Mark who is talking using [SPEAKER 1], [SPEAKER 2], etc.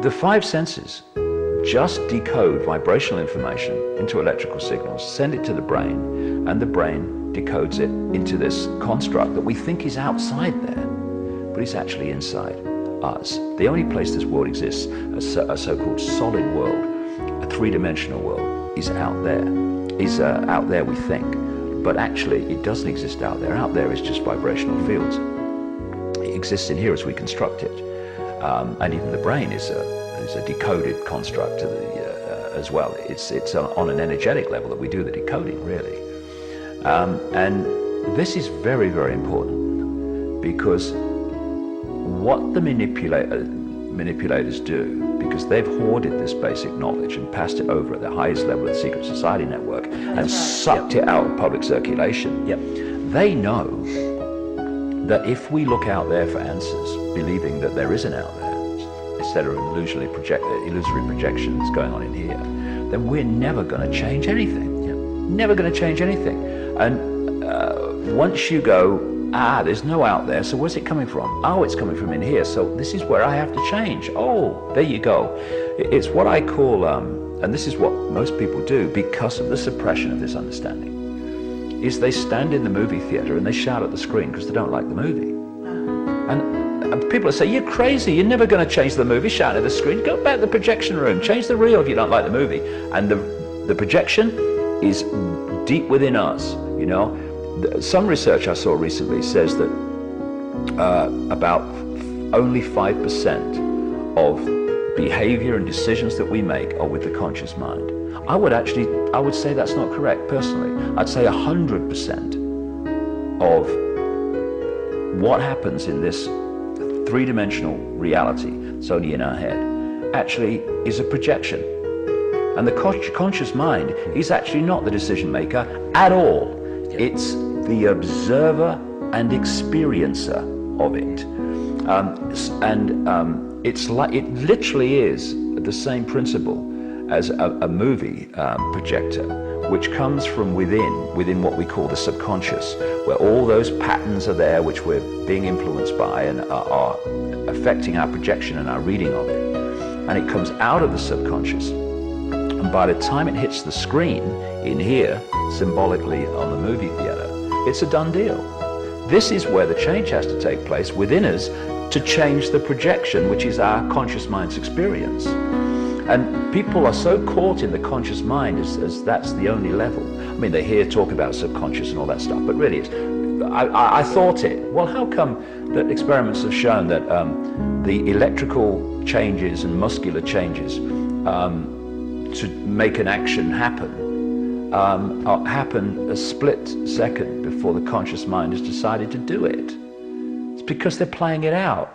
[SPEAKER 1] The five senses just decode vibrational information into electrical signals, send it to the brain, and the brain decodes it into this construct that we think is outside there, but it's actually inside us. The only place this world exists, a so-called solid world, a three-dimensional world, is out there. Out there we think, but actually it doesn't exist out there. Out there is just vibrational fields. It exists in here as we construct it, and even the brain is a decoded construct to as well. It's on an energetic level that we do the decoding, really. And this is very, very important, because what the manipulators do, because they've hoarded this basic knowledge and passed it over at the highest level of the secret society network and sucked it out of public circulation, they know that if we look out there for answers, believing that there isn't out there, instead of illusory projections going on in here, then we're never going to change anything. Never going to change anything. And once you go, there's no out there, so where's it coming from? Oh, it's coming from in here, so this is where I have to change. Oh, there you go. It's what I call, and this is what most people do because of the suppression of this understanding, is they stand in the movie theater and they shout at the screen because they don't like the movie. And people say, you're crazy, you're never going to change the movie, shout at the screen, go back to the projection room, change the reel if you don't like the movie. And the projection is deep within us, you know. Some research I saw recently says that about only 5% of behavior and decisions that we make are with the conscious mind. I would say that's not correct, personally. I'd say 100% of what happens in this three-dimensional reality, it's only in our head, actually is a projection. And the conscious mind is actually not the decision maker at all. It's the observer and experiencer of it. It's like, it literally is the same principle as a movie projector, which comes from within what we call the subconscious, where all those patterns are there which we're being influenced by and are affecting our projection and our reading of it. And it comes out of the subconscious. And by the time it hits the screen in here, symbolically on the movie theater, it's a done deal. This is where the change has to take place within us to change the projection, which is our conscious mind's experience. And people are so caught in the conscious mind as that's the only level. I mean, they hear talk about subconscious and all that stuff, but really I thought it. Well, how come that experiments have shown that the electrical changes and muscular changes to make an action happen a split second before the conscious mind has decided to do it? It's because they're playing it out.